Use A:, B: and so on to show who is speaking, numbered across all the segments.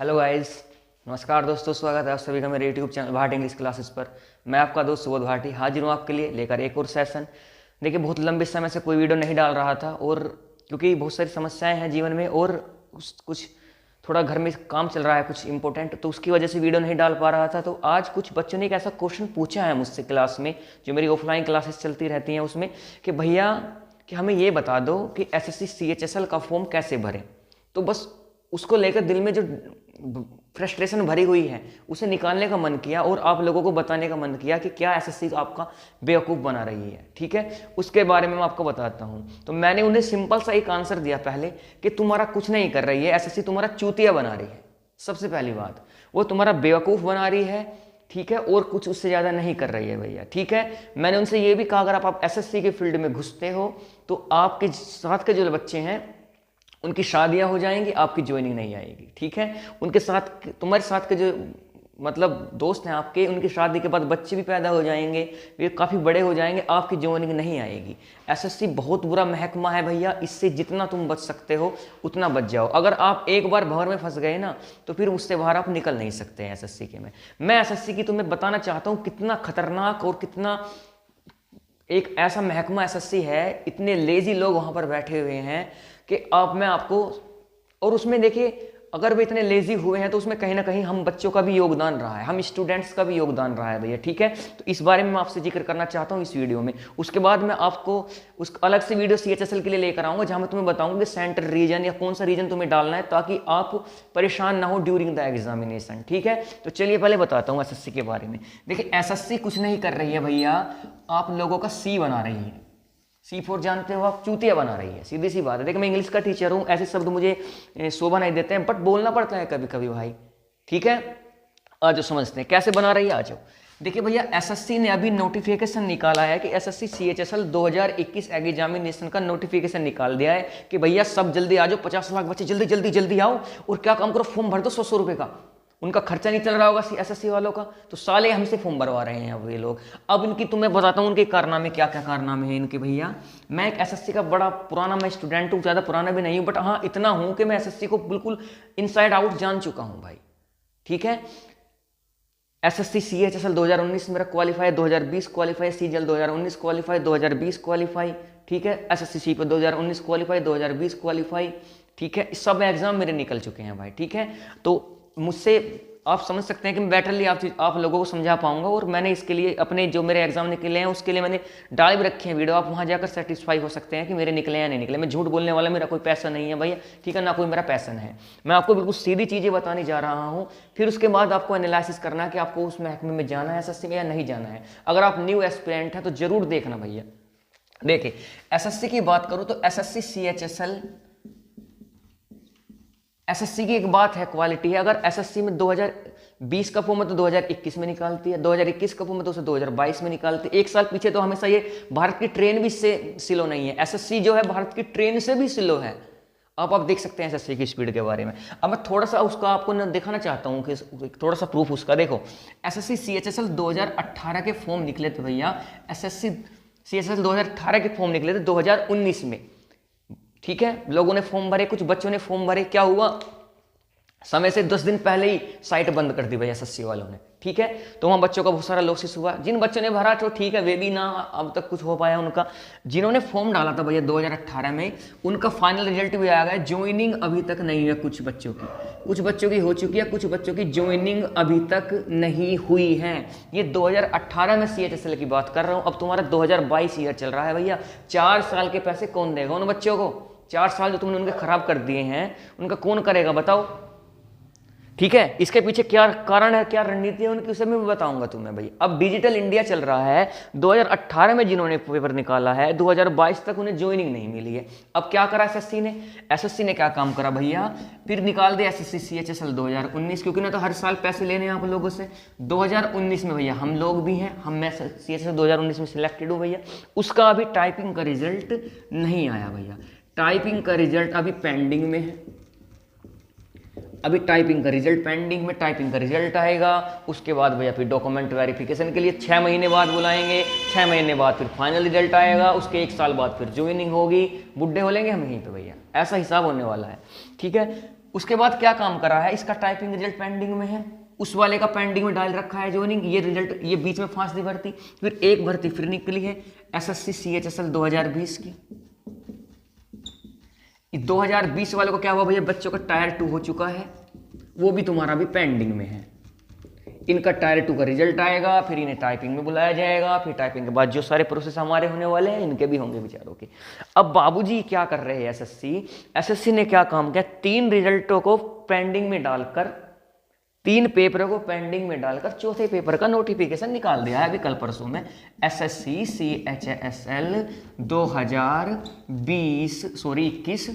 A: Hello guys, नमस्कार दोस्तों। स्वागत है आप सभी का मेरे यूट्यूब चैनल भाट इंग्लिश क्लासेस पर। मैं आपका दोस्त सुबोध भाटी हाजिर हूँ आपके लिए लेकर एक और सेशन। देखिए, बहुत लंबे समय से कोई वीडियो नहीं डाल रहा था और क्योंकि बहुत सारी समस्याएं हैं जीवन में और कुछ थोड़ा घर में काम चल रहा है कुछ इंपॉर्टेंट, तो उसकी वजह से वीडियो नहीं डाल पा रहा था। तो आज कुछ बच्चों ने एक ऐसा क्वेश्चन पूछा है मुझसे क्लास में, जो मेरी ऑफलाइन क्लासेस चलती रहती हैं उसमें, कि भैया कि हमें ये बता दो कि एसएससी सीएचएसएल का फॉर्म कैसे भरें। तो बस उसको लेकर दिल में जो फ्रस्ट्रेशन भरी हुई है उसे निकालने का मन किया और आप लोगों को बताने का मन किया कि क्या एसएससी आपका बेवकूफ़ बना रही है। ठीक है, उसके बारे में मैं आपको बताता हूँ। तो मैंने उन्हें सिंपल सा एक आंसर दिया पहले कि तुम्हारा कुछ नहीं कर रही है एसएससी, तुम्हारा चूतिया बना रही है। सबसे पहली बात, वो तुम्हारा बेवकूफ़ बना रही है। ठीक है, और कुछ उससे ज़्यादा नहीं कर रही है भैया। ठीक है, मैंने उनसे ये भी कहा अगर आप एसएससी के फील्ड में घुसते हो तो आपके साथ के जो बच्चे हैं उनकी शादियां हो जाएंगी, आपकी ज्वाइनिंग नहीं आएगी। ठीक है, उनके साथ तुम्हारे साथ के जो मतलब दोस्त हैं आपके, उनकी शादी के बाद बच्चे भी पैदा हो जाएंगे, वे काफ़ी बड़े हो जाएंगे, आपकी ज्वाइनिंग नहीं आएगी। एसएससी बहुत बुरा महकमा है भैया, इससे जितना तुम बच सकते हो उतना बच जाओ। अगर आप एक बार भंवर में फंस गए ना तो फिर उससे बाहर आप निकल नहीं सकते हैं एसएससी के में। मैं एसएससी की तुम्हें बताना चाहता हूँ कितना खतरनाक और कितना एक ऐसा महकमा एसएससी है। इतने लेजी लोग वहां पर बैठे हुए हैं कि मैं आपको, और उसमें देखिए अगर वे इतने लेजी हुए हैं तो उसमें कहीं ना कहीं हम बच्चों का भी योगदान रहा है, हम स्टूडेंट्स का भी योगदान रहा है भैया। ठीक है, तो इस बारे में मैं आपसे जिक्र करना चाहता हूँ इस वीडियो में। उसके बाद मैं आपको उस अलग से वीडियो सीएचएसएल के लिए लेकर आऊंगा जहां मैं तुम्हें बताऊंगा कि सेंटर रीजन या कौन सा रीजन तुम्हें डालना है ताकि आप परेशान ना हो ड्यूरिंग द एग्जामिनेशन। ठीक है, तो चलिए पहले बताता हूँ एसएससी के बारे में। देखिए, एसएससी कुछ नहीं कर रही है भैया, आप लोगों का सी बना रही है। C4 जानते हो आप, चूतिया बना रही है, सीधी सी बात है। देखिए, मैं इंग्लिश का टीचर हूँ, ऐसे शब्द मुझे शोभा नहीं देते हैं, बट बोलना पड़ता है कभी कभी भाई। ठीक है, आज समझते हैं कैसे बना रही है। आज देखिए भैया, एसएससी ने अभी नोटिफिकेशन निकाला है कि एसएससी सीएचएसएल 2021 एग्जामिनेशन का नोटिफिकेशन निकाल दिया है कि भैया सब जल्दी आ जाओ, 50 लाख बच्चे जल्दी जल्दी जल्दी आओ और क्या काम करो, फॉर्म भर दो 100 रुपये का। उनका खर्चा नहीं चल रहा होगा एसएससी वालों का, तो साले हमसे फॉर्म भरवा रहे हैं अब ये लोग। अब इनकी तुम्हें बताता हूँ उनके कारनामे, क्या क्या कारनामे हैं इनके भैया। मैं एक एसएससी का बड़ा पुराना मैं स्टूडेंट हूँ, ज़्यादा पुराना भी नहीं हूँ, बट हाँ इतना हूँ कि मैं एसएससी को बिल्कुल इनसाइड आउट जान चुका हूँ भाई। ठीक है, एसएससी सीएचएसएल 2019 मेरा qualify, 2020 qualify, CGL 2019 qualify, 2020 qualify. ठीक है, एसएससी सी पर 2019 क्वालिफाई, 2020 क्वालिफाई। ठीक है, सब एग्जाम मेरे निकल चुके हैं भाई। ठीक है, तो मुझसे आप समझ सकते हैं कि मैं बेटरली आप लोगों को समझा पाऊंगा, और मैंने इसके लिए अपने जो मेरे एग्जाम निकले हैं उसके लिए मैंने डाल भी रखे हैं वीडियो, आप वहां जाकर सेटिस्फाई हो सकते हैं कि मेरे निकले या नहीं निकले। मैं झूठ बोलने वाला मेरा कोई पैसा नहीं है भैया। ठीक है, ना कोई मेरा पैसन है। मैं आपको बिल्कुल सीधी चीज़ें बताने जा रहा हूँ, फिर उसके बाद आपको एनालिसिस करना है कि आपको उस महकमे में जाना है एसएससी में या नहीं जाना है। अगर आप न्यू एस्पिरेंट हैं तो जरूर देखना भैया। देखिए, एसएससी की बात करूँ तो एसएससी सीएचएसएल एसएससी की एक बात है, क्वालिटी है। अगर एसएससी में 2020 का फॉर्म है तो 2021 में निकालती है, 2021 का फॉर्म है तो उसे 2022 में निकालती है। एक साल पीछे तो हमेशा ये भारत की ट्रेन भी इससे स्लो नहीं है। एसएससी जो है भारत की ट्रेन से भी स्लो है। अब आप देख सकते हैं एसएससी की स्पीड के बारे में। अब मैं थोड़ा सा उसका आपको दिखाना चाहता हूँ कि थोड़ा सा प्रूफ उसका। देखो, एसएससी सीएचएसएल 2018 के फॉर्म निकले थे भैया, एसएससी सीएचएसएल 2018 के फॉर्म निकले थे 2019 में। ठीक है, लोगों ने फॉर्म भरे, कुछ बच्चों ने फॉर्म भरे, क्या हुआ, समय से 10 दिन पहले ही साइट बंद कर दी भैया एसएससी वालों ने। ठीक है, तो वहाँ बच्चों का बहुत सारा लॉसेस हुआ। जिन बच्चों ने भरा तो ठीक है, वे भी ना अब तक कुछ हो पाया उनका। जिन्होंने फॉर्म डाला था भैया 2018 में, उनका फाइनल रिजल्ट भी आ गया। ज्वाइनिंग अभी तक नहीं है कुछ बच्चों की, कुछ बच्चों की हो चुकी है, कुछ बच्चों की ज्वाइनिंग अभी तक नहीं हुई है। ये 2018 में सीएचएसएल की बात कर रहा हूँ। अब तुम्हारा 2022 ईयर चल रहा है भैया। 4 साल के पैसे कौन देगा उन बच्चों को? 4 साल जो तुमने उनके खराब कर दिए हैं उनका कौन करेगा बताओ? ठीक है, इसके पीछे क्या कारण है, क्या रणनीति है उनकी, उसे मैं बताऊंगा तुम्हें भाई। अब डिजिटल इंडिया चल रहा है, 2018 में जिन्होंने पेपर निकाला है 2022 तक उन्हें ज्वाइनिंग नहीं मिली है। अब क्या करा एसएससी ने? एसएससी ने क्या काम करा भैया, फिर निकाल दिया एसएससी सीएचएसएल 2019, क्योंकि ना तो हर साल पैसे लेने हैं आप लोगों से। 2019 में भैया हम लोग भी हैं, मैं सीएचएसएल 2019 में सिलेक्टेड हूँ भैया। उसका अभी टाइपिंग का रिजल्ट नहीं आया भैया, टाइपिंग का रिजल्ट अभी पेंडिंग में है। अभी टाइपिंग का रिजल्ट पेंडिंग में, टाइपिंग का रिजल्ट आएगा, उसके बाद भैया फिर डॉक्यूमेंट वेरिफिकेशन के लिए 6 महीने बाद बुलाएंगे, 6 महीने बाद फिर फाइनल रिजल्ट आएगा, उसके 1 साल बाद फिर ज्वाइनिंग होगी, बुढ़े हो लेंगे हम यहीं पे भैया, ऐसा हिसाब होने वाला है। ठीक है, उसके बाद क्या काम कर रहा है, इसका टाइपिंग रिजल्ट पेंडिंग में है, उस वाले का पेंडिंग में डाल रखा है ज्वाइनिंग, ये रिजल्ट, ये बीच में फांस दी भर्ती, फिर एक भर्ती फिर निकली है एसएससी सीएचएसएल 2020 की। 2020 वाले को क्या हुआ भैया, बच्चों का टायर 2 हो चुका है, वो भी तुम्हारा भी पेंडिंग में है। इनका टायर 2 का रिजल्ट आएगा, फिर इन्हें टाइपिंग में बुलाया जाएगा, फिर टाइपिंग के बाद जो सारे प्रोसेस हमारे होने वाले हैं इनके भी होंगे बेचारों के। अब बाबूजी क्या कर रहे हैं एसएससी ने क्या काम किया, 3 रिजल्टों को पेंडिंग में डालकर, 3 पेपरों को पेंडिंग में डालकर चौथे पेपर का नोटिफिकेशन निकाल दिया है अभी कल परसों में। एसएससी सीएचएसएल 2021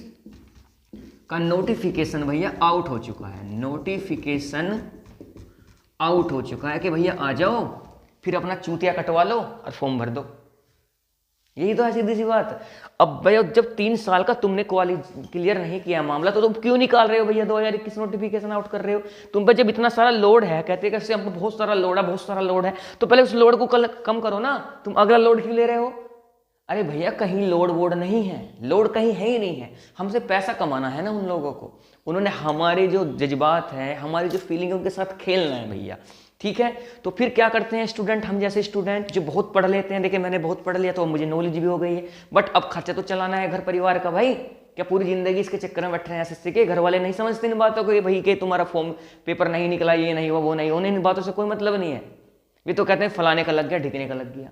A: का नोटिफिकेशन भैया आउट हो चुका है, नोटिफिकेशन आउट हो चुका है कि भैया आ जाओ, फिर अपना चूतिया कटवा लो और फॉर्म भर दो। यही तो है सीधी सी बात। अब भैया जब 3 साल का तुमने क्लियर नहीं किया मामला, तो तुम क्यों निकाल रहे हो भैया 2021 नोटिफिकेशन आउट कर रहे हो? तुम पर जब इतना सारा लोड है, कहते कैसे हम बहुत सारा लोड है, बहुत सारा लोड है, तो पहले उस लोड को कम करो ना, तुम अगला लोड क्यों ले रहे हो? अरे भैया कहीं लोड वोड नहीं है, लोड कहीं है ही नहीं है, हमसे पैसा कमाना है ना उन लोगों को, उन्होंने हमारे जो जज्बात हैं, हमारी जो फीलिंग है उनके साथ खेलना है भैया। ठीक है, तो फिर क्या करते हैं स्टूडेंट, हम जैसे स्टूडेंट जो बहुत पढ़ लेते हैं, देखिए मैंने बहुत पढ़ लिया तो मुझे नॉलेज भी हो गई है, बट अब खर्चा तो चलाना है घर परिवार का भाई, क्या पूरी जिंदगी इसके चक्कर में बैठ रहे हैं एसएससी के? घर वाले नहीं समझते इन बातों को, भाई कि तुम्हारा फॉर्म पेपर नहीं निकला, ये नहीं हुआ, वो नहीं, उन्हें इन बातों से कोई मतलब नहीं है। वे तो कहते हैं फलाने का लग गया, ढिकने का लग गया,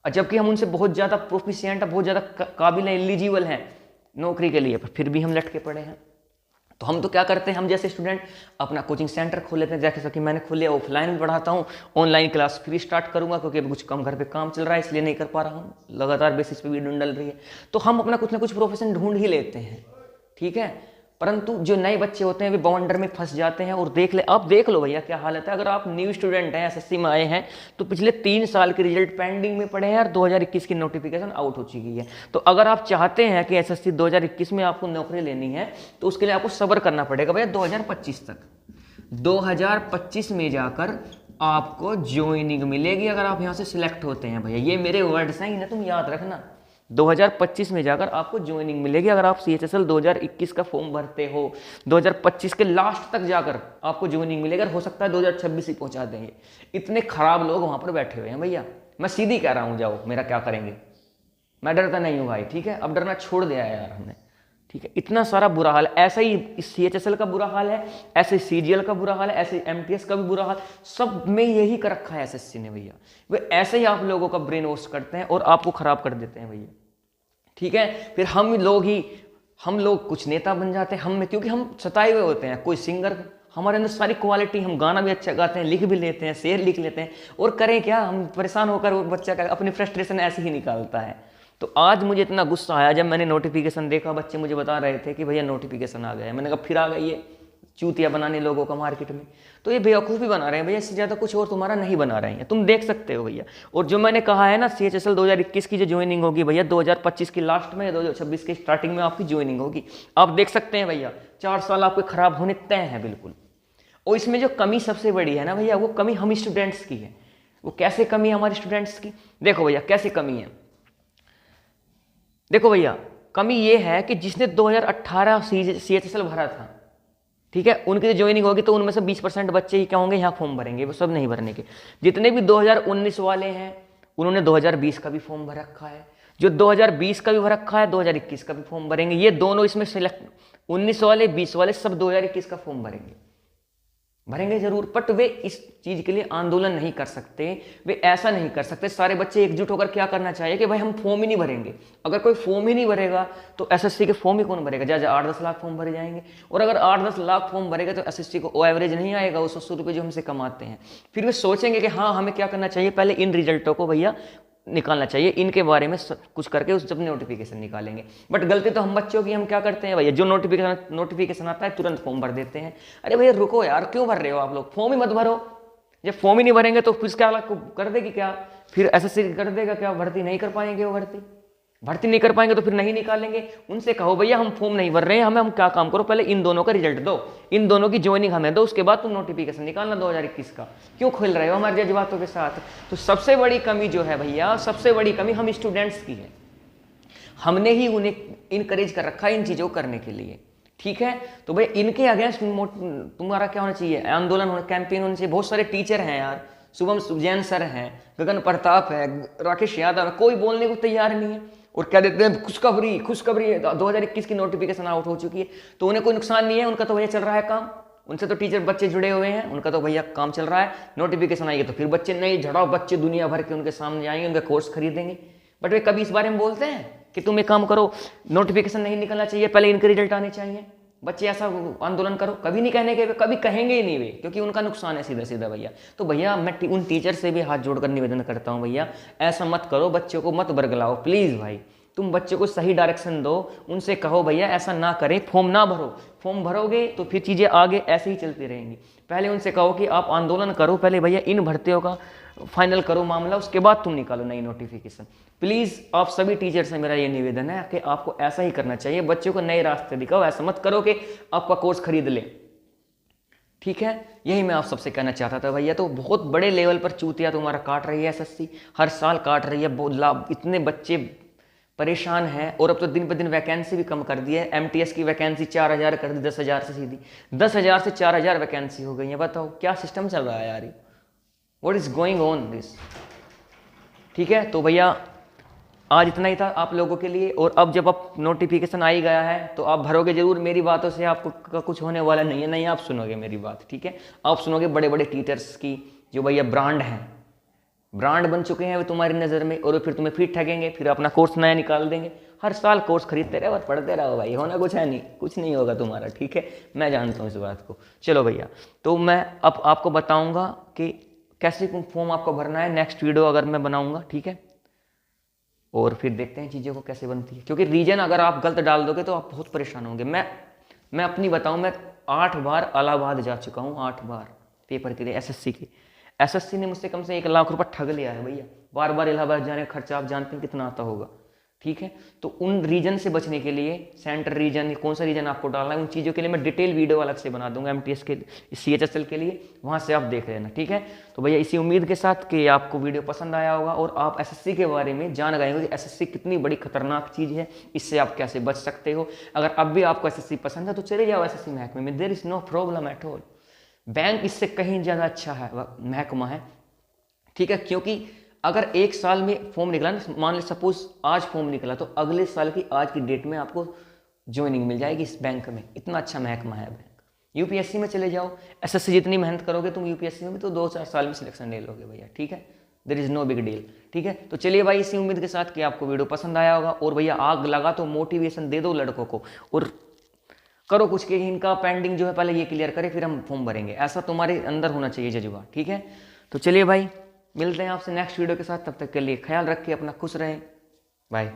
A: और जबकि हम उनसे बहुत ज़्यादा प्रोफिशिएंट, बहुत ज़्यादा काबिल हैं, एलिजिबल हैं नौकरी के लिए, पर फिर भी हम लटके पड़े हैं। तो हम तो क्या करते हैं, हम जैसे स्टूडेंट अपना कोचिंग सेंटर खोल लेते हैं, जैसे कि मैंने खोले, ऑफलाइन भी पढ़ाता हूँ, ऑनलाइन क्लास फिर स्टार्ट करूँगा क्योंकि अभी कुछ कम घर पे काम चल रहा है इसलिए नहीं कर पा रहा हूँ, लगातार बेसिस पे वीडियो डल रही है, तो हम अपना कुछ ना कुछ प्रोफेशन ढूंढ ही लेते हैं। ठीक है, परंतु जो नए बच्चे होते हैं वे बाउंडर में फंस जाते हैं। और आप देख लो भैया क्या हालत है, अगर आप न्यू स्टूडेंट हैं, एसएससी में आए हैं, तो पिछले 3 साल के रिजल्ट पेंडिंग में पड़े हैं और 2021 की नोटिफिकेशन आउट हो चुकी है। तो अगर आप चाहते हैं कि एसएससी 2021 में आपको नौकरी लेनी है, तो उसके लिए आपको सब्र करना पड़ेगा भैया 2025 तक। 2025 में जाकर आपको ज्वाइनिंग मिलेगी अगर आप यहाँ से सिलेक्ट होते हैं भैया, ये मेरे वर्ड्स हैं, इन्हें तुम याद रखना। 2025 में जाकर आपको ज्वाइनिंग मिलेगी अगर आप सीएचएसएल 2021 का फॉर्म भरते हो। 2025 के लास्ट तक जाकर आपको ज्वाइनिंग मिलेगा, हो सकता है 2026 ही पहुंचा देंगे। इतने खराब लोग वहां पर बैठे हुए हैं भैया, मैं सीधी कह रहा हूं, जाओ मेरा क्या करेंगे, मैं डरता नहीं हूं भाई। ठीक है, अब डरना छोड़ दिया है यार हमने। ठीक है, इतना सारा बुरा हाल, ऐसा ही सीएचएसएल का बुरा हाल है, ऐसे सीजीएल का बुरा हाल है, ऐसे एमटीएस का भी बुरा हाल, सब में यही कर रखा है एसएससी ने भैया। वे ऐसे ही आप लोगों का ब्रेन वॉश करते हैं और आपको खराब कर देते हैं भैया। ठीक है, फिर हम लोग कुछ नेता बन जाते हैं, क्योंकि हम सताए हुए होते हैं। कोई सिंगर, हमारे अंदर सारी क्वालिटी, हम गाना भी अच्छा गाते हैं, लिख भी लेते हैं, शेर लिख लेते हैं, और करें क्या, हम परेशान होकर वो बच्चा का अपनी फ्रस्ट्रेशन ऐसे ही निकालता है। तो आज मुझे इतना गुस्सा आया जब मैंने नोटिफिकेशन देखा, बच्चे मुझे बता रहे थे कि भैया नोटिफिकेशन आ गया है। मैंने कहा फिर आ गई है चूतिया बनाने लोगों का मार्केट में, तो ये बेवकूफ़ी बना रहे हैं भैया, इससे ज़्यादा कुछ और तुम्हारा नहीं बना रहे हैं, तुम देख सकते हो भैया। और जो मैंने कहा है ना, सीएचएसएल 2021 की जो ज्वाइनिंग होगी भैया, 2025 की लास्ट में या 2026 की स्टार्टिंग में आपकी ज्वाइनिंग होगी। आप देख सकते हैं भैया, 4 साल आपके खराब होने तय हैं बिल्कुल। और इसमें जो कमी सबसे बड़ी है ना भैया, वो कमी हम स्टूडेंट्स की है। वो कैसे कमी है हमारे स्टूडेंट्स की, देखो भैया कैसे कमी है। देखो भैया, कमी ये है कि जिसने 2018 सीएचएसएल भरा था, ठीक है, उनकी जो ज्वाइनिंग होगी तो उनमें से 20% बच्चे ही क्या होंगे, यहाँ फॉर्म भरेंगे, वो सब नहीं भरने के। जितने भी 2019 वाले हैं उन्होंने 2020 का भी फॉर्म भर रखा है, जो 2020 का भी भर रखा है 2021 का भी फॉर्म भरेंगे। ये दोनों इसमें सिलेक्ट, 19 वाले 20 वाले सब 2021 का फॉर्म भरेंगे जरूर, बट वे इस चीज के लिए आंदोलन नहीं कर सकते, वे ऐसा नहीं कर सकते। सारे बच्चे एकजुट होकर क्या करना चाहिए कि भाई हम फॉर्म ही नहीं भरेंगे। अगर कोई फॉर्म ही नहीं भरेगा तो एसएससी के फॉर्म ही कौन भरेगा, जैसे 8-10 लाख फॉर्म भरे जाएंगे, और अगर 8-10 लाख फॉर्म भरेगा तो एसएससी को वो एवरेज नहीं आएगा, वो 100 रुपये जो हमसे कमाते हैं। फिर वे सोचेंगे कि हाँ हमें क्या करना चाहिए, पहले इन रिजल्टों को भैया निकालना चाहिए, इनके बारे में कुछ करके उस जब नोटिफिकेशन निकालेंगे। बट गलती तो हम बच्चों की, हम क्या करते हैं भैया, जो नोटिफिकेशन आता है तुरंत फॉर्म भर देते हैं। अरे भैया रुको यार, क्यों भर रहे हो आप लोग, फॉर्म ही मत भरो। जब फॉर्म ही नहीं भरेंगे तो फिर क्या कर देगी, क्या फिर एसएससी कर देगा क्या, भर्ती नहीं कर पाएंगे वो भर्ती। भर्ती नहीं कर पाएंगे तो फिर नहीं निकालेंगे। उनसे कहो भैया हम फॉर्म नहीं भर रहे हैं, हमें हम क्या काम करो, पहले इन दोनों का रिजल्ट दो, इन दोनों की ज्वाइनिंग हमें दो, उसके बाद तुम नोटिफिकेशन निकालना 2021 का। क्यों खेल रहे हो हमारे जज्बातों के साथ? तो सबसे बड़ी कमी जो है भैया, सबसे बड़ी कमी हम स्टूडेंट्स की है। हमने ही उन्हें इनकरेज कर रखा है इन चीज़ों को करने के लिए, ठीक है। तो भाई इनके अगेंस्ट तुम्हारा क्या होना चाहिए, आंदोलन होना, कैंपेन होना चाहिए। बहुत सारे टीचर हैं यार, शुभम जैन सर हैं, गगन प्रताप है, राकेश यादव है, कोई बोलने को तैयार नहीं है और क्या देते हैं खुशखबरी, खुशखबरी 2021 की नोटिफिकेशन आउट हो चुकी है। तो उन्हें कोई नुकसान नहीं है, उनका तो भैया चल रहा है काम, उनसे तो टीचर बच्चे जुड़े हुए हैं, उनका तो भैया काम चल रहा है। नोटिफिकेशन आएगी तो फिर बच्चे नए झड़ाओ बच्चे दुनिया भर के उनके सामने आएंगे, उनका कोर्स खरीदेंगे। बट वे कभी इस बारे में बोलते हैं कि तुम एक काम करो, नोटिफिकेशन नहीं निकलना चाहिए, पहले इनके रिजल्ट आने चाहिए, बच्चे ऐसा आंदोलन करो? कभी नहीं कहने के, कभी कहेंगे ही नहीं वे, क्योंकि उनका नुकसान है सीधा सीधा भैया। तो भैया मैं उन टीचर से भी हाथ जोड़कर निवेदन करता हूँ, भैया ऐसा मत करो, बच्चों को मत बरगलाओ प्लीज़ भाई, तुम बच्चों को सही डायरेक्शन दो, उनसे कहो भैया ऐसा ना करें, फॉर्म ना भरो, फॉर्म भरोगे तो फिर चीज़ें आगे ऐसे ही चलती रहेंगी। पहले उनसे कहो कि आप आंदोलन करो, पहले भैया इन भर्तियों का फाइनल करो मामला, उसके बाद तुम निकालो नई नोटिफिकेशन। प्लीज़ आप सभी टीचर से मेरा ये निवेदन है कि आपको ऐसा ही करना चाहिए, बच्चों को नए रास्ते दिखाओ, ऐसा मत करो कि आपका कोर्स खरीद ले, ठीक है। यही मैं आप सबसे कहना चाहता था भैया। तो बहुत बड़े लेवल पर चूतिया तुम्हारा काट रही है एसएससी, हर साल काट रही है, बहुत लाभ, इतने बच्चे परेशान हैं। और अब तो दिन पर दिन वैकेंसी भी कम कर दी है, एमटीएस की वैकेंसी 4000 कर दी, 10,000 से सीधी 10,000 से 4000 वैकेंसी हो गई है। बताओ क्या सिस्टम चल रहा है यार, what is going on this, ठीक है। तो भैया आज इतना ही था आप लोगों के लिए। और अब जब आप नोटिफिकेशन आ ही गया है तो आप भरोगे जरूर, मेरी बातों से आपको कुछ होने वाला नहीं है, नहीं आप सुनोगे मेरी बात, ठीक है। आप सुनोगे बड़े बड़े टीचर्स की जो भैया ब्रांड हैं, ब्रांड बन चुके हैं वो तुम्हारी नज़र में, और फिर तुम्हें फिर ठगेंगे, फिर अपना कोर्स नया निकाल देंगे। हर साल कोर्स खरीदते रहो और पढ़ते रहो भाई, होना कुछ है नहीं, कुछ नहीं होगा तुम्हारा, ठीक है। मैं जानता हूँ इस बात को। चलो भैया, तो मैं अब आपको बताऊँगा कि कैसे फॉर्म आपको भरना है, नेक्स्ट वीडियो अगर मैं बनाऊँगा, ठीक है। और फिर देखते हैं चीज़ों को कैसे बनती है, क्योंकि रीजन अगर आप गलत डाल दोगे तो आप बहुत परेशान होंगे। मैं अपनी बताऊं, मैं 8 बार इलाहाबाद जा चुका हूँ, 8 बार पेपर के लिए, एसएससी के। एसएससी ने मुझसे कम से 1 लाख रुपए ठग लिया है भैया, बार बार इलाहाबाद जाने का खर्चा आप जानते हैं कितना आता होगा, ठीक है। तो उन रीजन से बचने के लिए, सेंटर रीजन, कौन सा रीजन आपको डालना है, उन चीज़ों के लिए मैं डिटेल वीडियो अलग से बना दूंगा एमटीएस के, सीएचएसएल के लिए, वहाँ से आप देख लेना, ठीक है। तो भैया इसी उम्मीद के साथ कि आपको वीडियो पसंद आया होगा और आप एसएससी के बारे में जान गए होंगे कि एसएससी कितनी बड़ी खतरनाक चीज़ है, इससे आप कैसे बच सकते हो। अगर अब भी आपको एसएससी पसंद है तो चले जाओ एसएससी महकमे में, there is no problem at all. Bank इससे कहीं ज़्यादा अच्छा है, महकमा है, ठीक है। क्योंकि अगर 1 साल में फॉर्म निकला ना, मान ली सपोज आज फॉर्म निकला, तो अगले साल की आज की डेट में आपको ज्वाइनिंग मिल जाएगी इस बैंक में, इतना अच्छा महकमा है बैंक। यूपीएससी में चले जाओ, एसएससी जितनी मेहनत करोगे तुम यूपीएससी में भी तो 2-4 साल में सिलेक्शन ले लोगे भैया, ठीक है। There is no big deal, ठीक है। तो चलिए भाई, इसी उम्मीद के साथ कि आपको वीडियो पसंद आया होगा। और भैया आग लगा तो मोटिवेशन दे दो लड़कों को, और करो कुछ कि इनका पेंडिंग जो है पहले ये क्लियर करे, फिर हम फॉर्म भरेंगे, ऐसा तुम्हारे अंदर होना चाहिए जज्बा, ठीक है। तो चलिए भाई, मिलते हैं आपसे नेक्स्ट वीडियो के साथ, तब तक के लिए ख्याल रखिए अपना, खुश रहें, बाय।